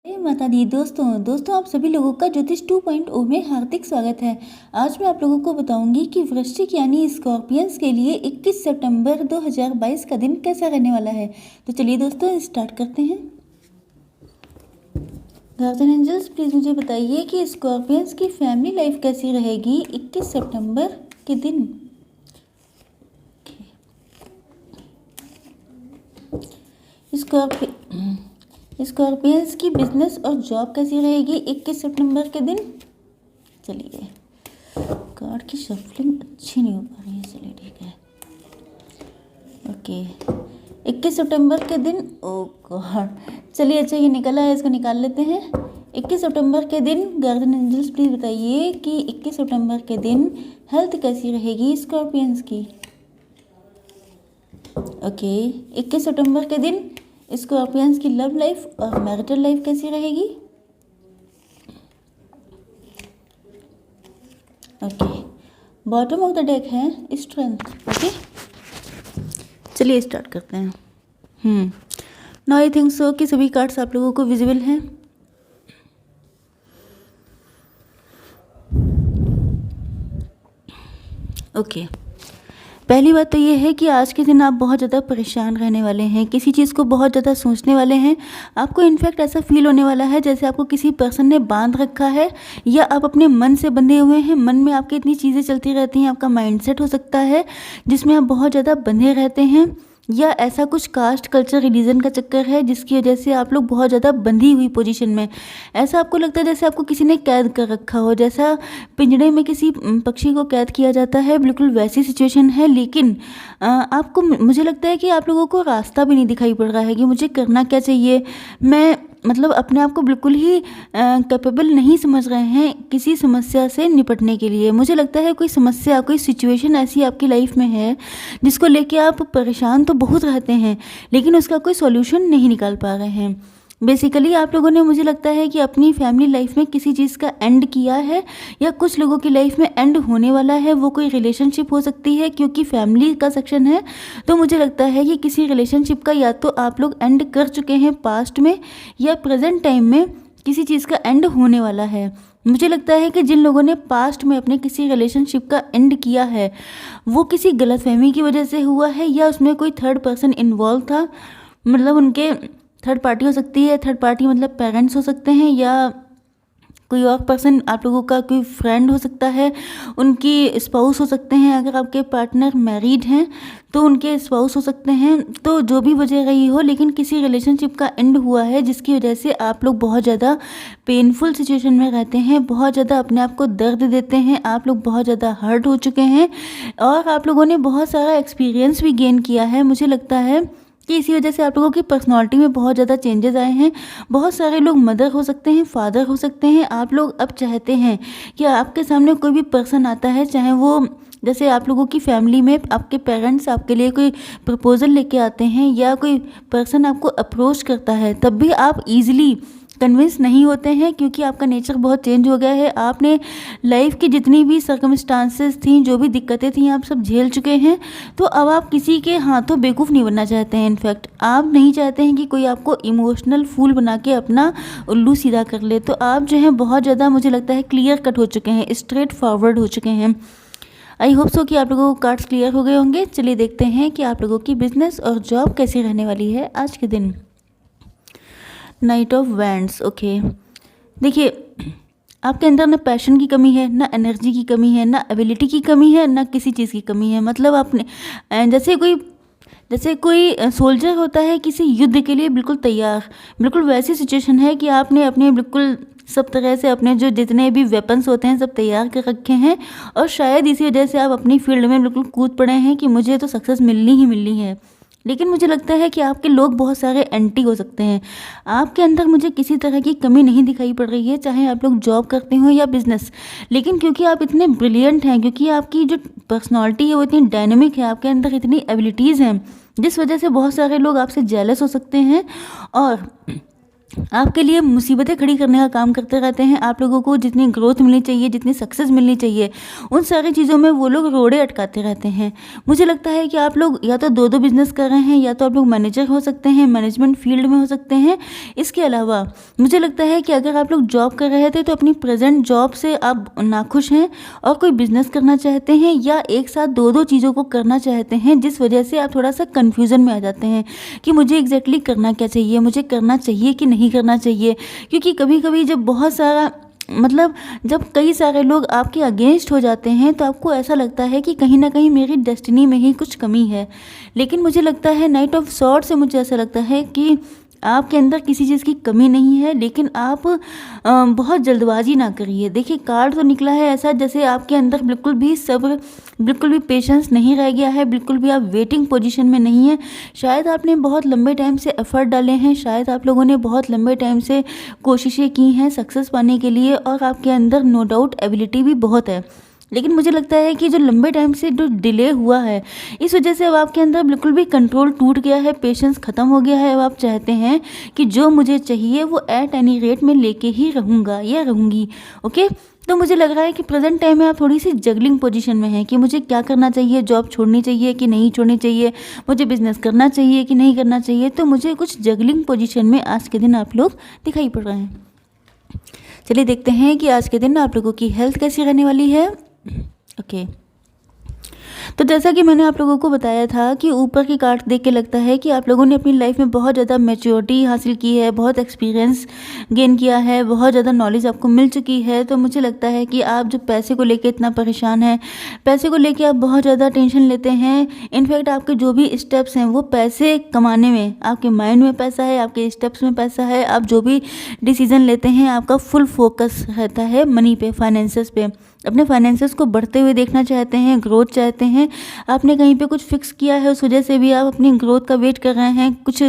जय माता दी दोस्तों आप सभी लोगों का ज्योतिष 2.0 में हार्दिक स्वागत है। आज मैं आप लोगों को बताऊंगी कि वृश्चिक यानी स्कॉर्पियंस के लिए 21 सितंबर 2022 का दिन कैसा रहने वाला है। तो चलिए दोस्तों स्टार्ट करते हैं। गार्जियन एंजल्स प्लीज़ मुझे बताइए कि स्कॉर्पियंस की फैमिली लाइफ कैसी रहेगी 21 सितंबर के दिन। स्कॉर्पियंस की बिजनेस और जॉब कैसी रहेगी 21 सितंबर के दिन। चलिए कार्ड की शफलिंग अच्छी नहीं हो पा रही है, चलिए ठीक है। ओके 21 सितंबर के दिन, ओ गॉड, चलिए अच्छा ये निकला है, इसको निकाल लेते हैं। 21 सितंबर के दिन गार्जियन एंजल्स प्लीज बताइए कि 21 सितंबर के दिन हेल्थ कैसी रहेगी स्कॉर्पियंस की। ओके 21 सितंबर के दिन स्कॉर्पियंस की लव लाइफ और मैरिटल लाइफ कैसी रहेगी। Okay bottom of the deck है स्ट्रेंथ। ओके चलिए स्टार्ट करते हैं। नाउ आई थिंक सो कि सभी कार्ड्स आप लोगों को विजिबल हैं। ओके पहली बात तो ये है कि आज के दिन आप बहुत ज़्यादा परेशान रहने वाले हैं, किसी चीज़ को बहुत ज़्यादा सोचने वाले हैं। आपको इनफैक्ट ऐसा फील होने वाला है जैसे आपको किसी पर्सन ने बांध रखा है या आप अपने मन से बंधे हुए हैं। मन में आपकी इतनी चीज़ें चलती रहती हैं, आपका माइंडसेट हो सकता है जिसमें आप बहुत ज़्यादा बंधे रहते हैं, या ऐसा कुछ कास्ट कल्चर रिलीजन का चक्कर है जिसकी वजह से आप लोग बहुत ज़्यादा बंधी हुई पोजीशन में, ऐसा आपको लगता है जैसे आपको किसी ने कैद कर रखा हो, जैसा पिंजड़े में किसी पक्षी को कैद किया जाता है, बिल्कुल वैसी सिचुएशन है। लेकिन आपको, मुझे लगता है कि आप लोगों को रास्ता भी नहीं दिखाई पड़ रहा है कि मुझे करना क्या चाहिए। मैं मतलब अपने आप को बिल्कुल ही कैपेबल नहीं समझ रहे हैं किसी समस्या से निपटने के लिए। मुझे लगता है कोई समस्या, कोई सिचुएशन ऐसी आपकी लाइफ में है जिसको लेके आप परेशान तो बहुत रहते हैं लेकिन उसका कोई सॉल्यूशन नहीं निकाल पा रहे हैं। बेसिकली आप लोगों ने, मुझे लगता है कि अपनी फैमिली लाइफ में किसी चीज़ का एंड किया है या कुछ लोगों की लाइफ में एंड होने वाला है। वो कोई रिलेशनशिप हो सकती है क्योंकि फैमिली का सेक्शन है, तो मुझे लगता है कि किसी रिलेशनशिप का या तो आप लोग एंड कर चुके हैं पास्ट में या प्रेजेंट टाइम में किसी चीज़ का एंड होने वाला है। मुझे लगता है कि जिन लोगों ने पास्ट में अपने किसी रिलेशनशिप का एंड किया है वो किसी गलतफहमी की वजह से हुआ है या उसमें कोई थर्ड पर्सन इन्वॉल्व था। मतलब उनके थर्ड पार्टी हो सकती है, थर्ड पार्टी मतलब पेरेंट्स हो सकते हैं या कोई और पर्सन, आप लोगों का कोई फ्रेंड हो सकता है, उनकी स्पाउस हो सकते हैं। अगर आपके पार्टनर मैरिड हैं तो उनके स्पाउस हो सकते हैं। तो जो भी वजह रही हो, लेकिन किसी रिलेशनशिप का एंड हुआ है जिसकी वजह से आप लोग बहुत ज़्यादा पेनफुल सिचुएशन में रहते हैं, बहुत ज़्यादा अपने आप को दर्द देते हैं, आप लोग बहुत ज़्यादा हर्ट हो चुके हैं और आप लोगों ने बहुत सारा एक्सपीरियंस भी गेन किया है। मुझे लगता है कि इसी वजह से आप लोगों की पर्सनालिटी में बहुत ज़्यादा चेंजेस आए हैं। बहुत सारे लोग मदर हो सकते हैं, फादर हो सकते हैं। आप लोग अब चाहते हैं कि आपके सामने कोई भी पर्सन आता है, चाहे वो, जैसे आप लोगों की फैमिली में आपके पेरेंट्स आपके लिए कोई प्रपोजल लेके आते हैं या कोई पर्सन आपको अप्रोच करता है, तब भी आप ईजिली कन्विंस नहीं होते हैं क्योंकि आपका नेचर बहुत चेंज हो गया है। आपने लाइफ की जितनी भी सर्कमस्टांसेस थी, जो भी दिक्कतें थी, आप सब झेल चुके हैं। तो अब आप किसी के हाथों बेवकूफ़ नहीं बनना चाहते हैं। इनफैक्ट आप नहीं चाहते हैं कि कोई आपको इमोशनल फूल बना के अपना उल्लू सीधा कर ले। तो आप जो हैं बहुत ज़्यादा, मुझे लगता है, क्लियर कट हो चुके हैं, स्ट्रेट फॉरवर्ड हो चुके हैं। आई होप सो कि आप लोगों को कार्ड्स क्लियर हो गए होंगे। चलिए देखते हैं कि आप लोगों की बिजनेस और जॉब कैसी रहने वाली है आज के दिन। Night of wands. ओके देखिए, आपके अंदर ना पैशन की कमी है, ना एनर्जी की कमी है, ना एबिलिटी की कमी है, ना किसी चीज़ की कमी है। मतलब आपने, जैसे कोई सोल्जर होता है किसी युद्ध के लिए बिल्कुल तैयार, बिल्कुल वैसी सिचुएशन है कि आपने अपने बिल्कुल सब तरह से अपने जो जितने भी वेपन्स होते हैं सब तैयार कर रखे हैं और शायद इसी वजह से आप अपनी फील्ड में बिल्कुल कूद पड़े हैं कि मुझे तो सक्सेस मिलनी ही मिलनी है। लेकिन मुझे लगता है कि आपके लोग बहुत सारे एंटी हो सकते हैं। आपके अंदर मुझे किसी तरह की कमी नहीं दिखाई पड़ रही है, चाहे आप लोग जॉब करते हो या बिजनेस। लेकिन क्योंकि आप इतने ब्रिलियंट हैं, क्योंकि आपकी जो पर्सनालिटी है वो इतनी डायनेमिक है, आपके अंदर इतनी एबिलिटीज़ हैं, जिस वजह से बहुत सारे लोग आपसे जेलस हो सकते हैं और आपके लिए मुसीबतें खड़ी करने का काम करते रहते हैं। आप लोगों को जितनी ग्रोथ मिलनी चाहिए, जितनी सक्सेस मिलनी चाहिए, उन सारी चीज़ों में वो लोग रोड़े अटकाते रहते हैं। मुझे लगता है कि आप लोग या तो 2-2 बिज़नेस कर रहे हैं, या तो आप लोग मैनेजर हो सकते हैं, मैनेजमेंट फील्ड में हो सकते हैं। इसके अलावा मुझे लगता है कि अगर आप लोग जॉब कर रहे थे तो अपनी प्रेज़ेंट जॉब से आप नाखुश हैं और कोई बिज़नेस करना चाहते हैं, या एक साथ 2-2 चीज़ों को करना चाहते हैं, जिस वजह से आप थोड़ा-सा कन्फ्यूज़न में आ जाते हैं कि मुझे एग्ज़ैक्टली करना क्या चाहिए, मुझे करना चाहिए कि नहीं करना चाहिए। क्योंकि कभी-कभी जब बहुत सारा मतलब जब कई सारे लोग आपके अगेंस्ट हो जाते हैं, तो आपको ऐसा लगता है कि कहीं न कहीं मेरी डेस्टिनी में ही कुछ कमी है। लेकिन मुझे लगता है नाइट ऑफ सॉर्ड्स से मुझे ऐसा लगता है कि आपके अंदर किसी चीज़ की कमी नहीं है, लेकिन आप बहुत जल्दबाजी ना करिए। देखिए, कार्ड तो निकला है ऐसा जैसे आपके अंदर बिल्कुल भी सब्र, बिल्कुल भी पेशेंस नहीं रह गया है, बिल्कुल भी आप वेटिंग पोजीशन में नहीं हैं। शायद आपने बहुत लंबे टाइम से एफ़र्ट डाले हैं, शायद आप लोगों ने बहुत लंबे टाइम से कोशिशें की हैं सक्सेस पाने के लिए, और आपके अंदर नो डाउट एबिलिटी भी बहुत है। लेकिन मुझे लगता है कि जो लंबे टाइम से जो डिले हुआ है, इस वजह से अब आपके अंदर बिल्कुल भी कंट्रोल टूट गया है, पेशेंस ख़त्म हो गया है। अब आप चाहते हैं कि जो मुझे चाहिए वो एट एनी रेट में लेके ही रहूँगा या रहूँगी। ओके, तो मुझे लग रहा है कि प्रेजेंट टाइम में आप थोड़ी सी जगलिंग पोजीशन में हैं कि मुझे क्या करना चाहिए, जॉब छोड़नी चाहिए कि नहीं छोड़नी चाहिए, मुझे बिजनेस करना चाहिए कि नहीं करना चाहिए। तो मुझे कुछ जगलिंग पोजीशन में आज के दिन आप लोग दिखाई पड़ रहे हैं। चलिए देखते हैं कि आज के दिन आप लोगों की हेल्थ कैसी रहने वाली है। ओके, तो जैसा कि मैंने आप लोगों को बताया था कि ऊपर की कार्ड देख के लगता है कि आप लोगों ने अपनी लाइफ में बहुत ज़्यादा मैच्योरिटी हासिल की है, बहुत एक्सपीरियंस गेन किया है, बहुत ज़्यादा नॉलेज आपको मिल चुकी है। तो मुझे लगता है कि आप जो पैसे को लेके इतना परेशान हैं, पैसे को लेके आप बहुत ज़्यादा टेंशन लेते हैं। इनफैक्ट आपके जो भी स्टेप्स हैं वो पैसे कमाने में, आपके माइंड में पैसा है, आपके स्टेप्स में पैसा है। आप जो भी डिसीज़न लेते हैं आपका फुल फोकस रहता है मनी पे, फाइनेंसेस पे। अपने फाइनेंसेस को बढ़ते हुए देखना चाहते हैं, ग्रोथ चाहते हैं। आपने कहीं पे कुछ फिक्स किया है, उस वजह से भी आप अपनी ग्रोथ का वेट कर रहे हैं। कुछ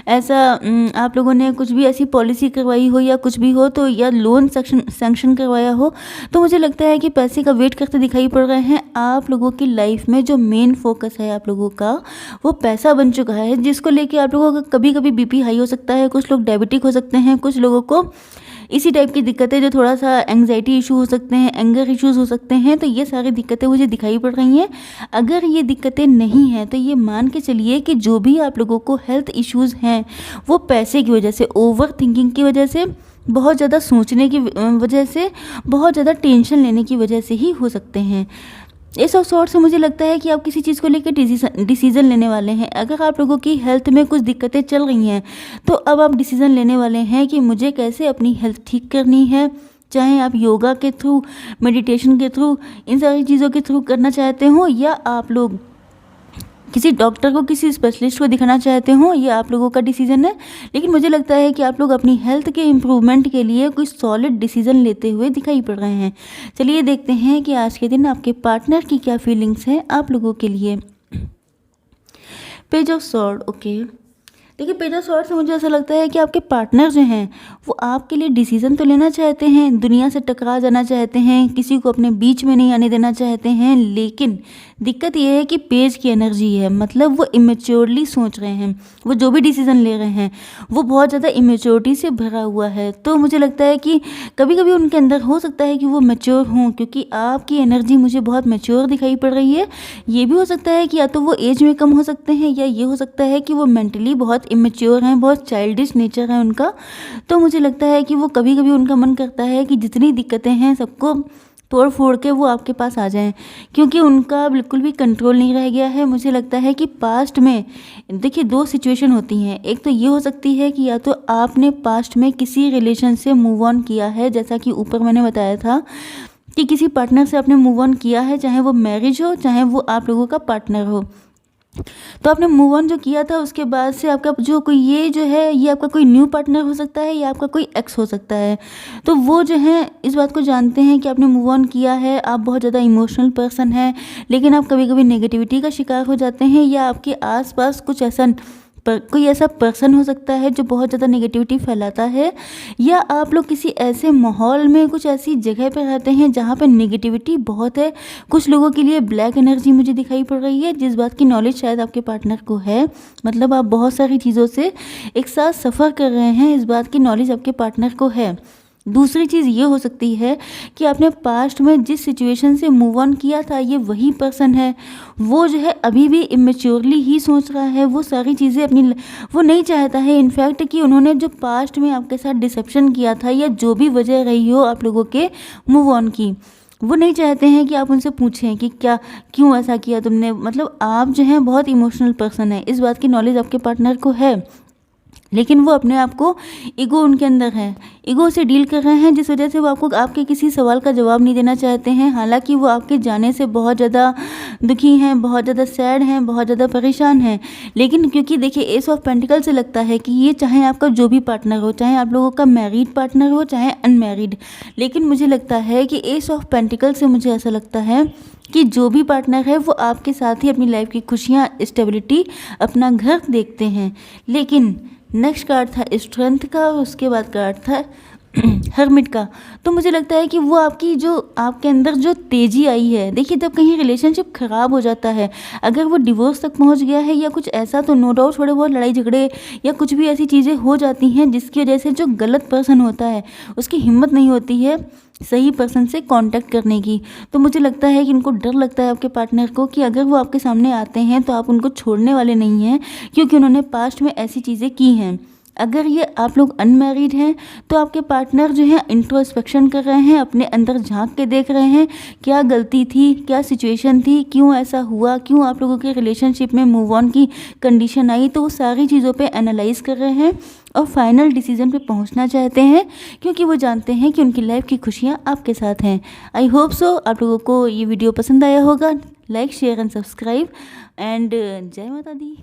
ऐसा आप लोगों ने कुछ भी ऐसी पॉलिसी करवाई हो या कुछ भी हो, तो या लोन सैंक्शन करवाया हो, तो मुझे लगता है कि पैसे का वेट करते दिखाई पड़ रहे हैं। आप लोगों की लाइफ में जो मेन फोकस है आप लोगों का, वो पैसा बन चुका है, जिसको लेके आप लोगों का कभी कभी बीपी हाई हो सकता है, कुछ लोग डायबिटिक हो सकते हैं, कुछ लोगों को इसी टाइप की दिक्कतें, जो थोड़ा सा एंग्जाइटी इशू हो सकते हैं, एंगर इश्यूज हो सकते हैं। तो ये सारी दिक्कतें मुझे दिखाई पड़ रही हैं। अगर ये दिक्कतें नहीं हैं तो ये मान के चलिए कि जो भी आप लोगों को हेल्थ इश्यूज हैं वो पैसे की वजह से, ओवर थिंकिंग की वजह से, बहुत ज़्यादा सोचने की वजह से, बहुत ज़्यादा टेंशन लेने की वजह से ही हो सकते हैं। इस अवसर से मुझे लगता है कि आप किसी चीज़ को लेकर डिसीज़न लेने वाले हैं। अगर आप लोगों की हेल्थ में कुछ दिक्कतें चल रही हैं, तो अब आप डिसीज़न लेने वाले हैं कि मुझे कैसे अपनी हेल्थ ठीक करनी है। चाहे आप योगा के थ्रू, मेडिटेशन के थ्रू, इन सारी चीज़ों के थ्रू करना चाहते हो, या आप लोग किसी डॉक्टर को, किसी स्पेशलिस्ट को दिखाना चाहते हो, ये आप लोगों का डिसीजन है। लेकिन मुझे लगता है कि आप लोग अपनी हेल्थ के इम्प्रूवमेंट के लिए कोई सॉलिड डिसीजन लेते हुए दिखाई पड़ रहे हैं। चलिए देखते हैं कि आज के दिन आपके पार्टनर की क्या फीलिंग्स हैं आप लोगों के लिए। Page of sword. ओके, देखिए, पेज ऑफ सॉर्ड से मुझे ऐसा लगता है कि आपके पार्टनर जो हैं वो आपके लिए डिसीजन तो लेना चाहते हैं, दुनिया से टकरा जाना चाहते हैं, किसी को अपने बीच में नहीं आने देना चाहते हैं। लेकिन दिक्कत ये है कि पेज की एनर्जी है, मतलब वो इमेच्योरली सोच रहे हैं। वो जो भी डिसीजन ले रहे हैं वो बहुत ज़्यादा इमेच्योरिटी से भरा हुआ है। तो मुझे लगता है कि कभी कभी उनके अंदर हो सकता है कि वो मैच्योर हों, क्योंकि आपकी एनर्जी मुझे बहुत मैच्योर दिखाई पड़ रही है। ये भी हो सकता है कि या तो वो एज में कम हो सकते हैं, या ये हो सकता है कि वो मेंटली बहुत इमेच्योर हैं, बहुत चाइल्डिश नेचर है उनका। तो मुझे लगता है कि वो कभी कभी उनका मन करता है कि जितनी दिक्कतें हैं सबको तोड़ फोड़ के वो आपके पास आ जाएं, क्योंकि उनका बिल्कुल भी कंट्रोल नहीं रह गया है। मुझे लगता है कि पास्ट में, देखिए, 2 सिचुएशन होती हैं। एक तो ये हो सकती है कि या तो आपने पास्ट में किसी रिलेशन से मूव ऑन किया है, जैसा कि ऊपर मैंने बताया था कि किसी पार्टनर से आपने मूव ऑन किया है, चाहे वो मैरिज हो, चाहे वो आप लोगों का पार्टनर हो। तो आपने मूव ऑन जो किया था, उसके बाद से आपका जो कोई ये जो है, ये आपका कोई न्यू पार्टनर हो सकता है, या आपका कोई एक्स हो सकता है। तो वो जो है इस बात को जानते हैं कि आपने मूव ऑन किया है, आप बहुत ज़्यादा इमोशनल पर्सन हैं, लेकिन आप कभी कभी नेगेटिविटी का शिकार हो जाते हैं, या आपके आसपास कुछ ऐसा कोई ऐसा पर्सन हो सकता है जो बहुत ज़्यादा नेगेटिविटी फैलाता है, या आप लोग किसी ऐसे माहौल में, कुछ ऐसी जगह पे रहते हैं जहाँ पे नेगेटिविटी बहुत है। कुछ लोगों के लिए ब्लैक एनर्जी मुझे दिखाई पड़ रही है, जिस बात की नॉलेज शायद आपके पार्टनर को है। मतलब आप बहुत सारी चीज़ों से एक साथ सफ़र कर रहे हैं, इस बात की नॉलेज आपके पार्टनर को है। दूसरी चीज़ ये हो सकती है कि आपने पास्ट में जिस सिचुएशन से मूव ऑन किया था, ये वही पर्सन है, वो जो है अभी भी इमेच्योरली ही सोच रहा है, वो सारी चीज़ें वो नहीं चाहता है इनफैक्ट कि उन्होंने जो पास्ट में आपके साथ डिसेप्शन किया था, या जो भी वजह रही हो आप लोगों के मूव ऑन की, वो नहीं चाहते हैं कि आप उनसे पूछें कि क्यों ऐसा किया तुमने। मतलब आप जो हैं बहुत इमोशनल पर्सन है, इस बात की नॉलेज आपके पार्टनर को है, लेकिन वो अपने आप को, ईगो उनके अंदर है, ईगो से डील कर रहे हैं, जिस वजह से वो आपके किसी सवाल का जवाब नहीं देना चाहते हैं। हालांकि वो आपके जाने से बहुत ज़्यादा दुखी हैं, बहुत ज़्यादा सैड हैं, बहुत ज़्यादा परेशान हैं। लेकिन क्योंकि देखिए एस ऑफ पेंटिकल से लगता है कि ये चाहे आपका जो भी पार्टनर हो, चाहे आप लोगों का मैरिड पार्टनर हो चाहे अनमैरिड, लेकिन मुझे लगता है कि एस ऑफ पेंटिकल से मुझे ऐसा लगता है कि जो भी पार्टनर है वो आपके साथ ही अपनी लाइफ की खुशियाँ, स्टेबिलिटी, अपना घर देखते हैं। लेकिन नेक्स्ट कार्ड था स्ट्रेंथ का, और उसके बाद कार्ड था हर्मिट का। तो मुझे लगता है कि वो आपकी जो आपके अंदर जो तेज़ी आई है, देखिए जब कहीं रिलेशनशिप ख़राब हो जाता है, अगर वो डिवोर्स तक पहुंच गया है या कुछ ऐसा, तो नो डाउट थोड़े बहुत लड़ाई झगड़े या कुछ भी ऐसी चीज़ें हो जाती हैं जिसकी वजह से जो गलत पर्सन होता है उसकी हिम्मत नहीं होती है सही पर्सन से कांटेक्ट करने की। तो मुझे लगता है कि उनको डर लगता है आपके पार्टनर को कि अगर वो आपके सामने आते हैं तो आप उनको छोड़ने वाले नहीं हैं, क्योंकि उन्होंने पास्ट में ऐसी चीज़ें की हैं। अगर ये आप लोग अनमैरिड हैं तो आपके पार्टनर जो है इंट्रोस्पेक्शन कर रहे हैं, अपने अंदर झांक के देख रहे हैं क्या गलती थी, क्या सिचुएशन थी, क्यों ऐसा हुआ, क्यों आप लोगों के रिलेशनशिप में मूव ऑन की कंडीशन आई। तो वो सारी चीज़ों पे एनालाइज कर रहे हैं और फाइनल डिसीजन पे पहुंचना चाहते हैं, क्योंकि वो जानते हैं कि उनकी लाइफ की खुशियाँ आपके साथ हैं। आई होप सो आप लोगों को ये वीडियो पसंद आया होगा। Like, share and subscribe, and जय माता दी।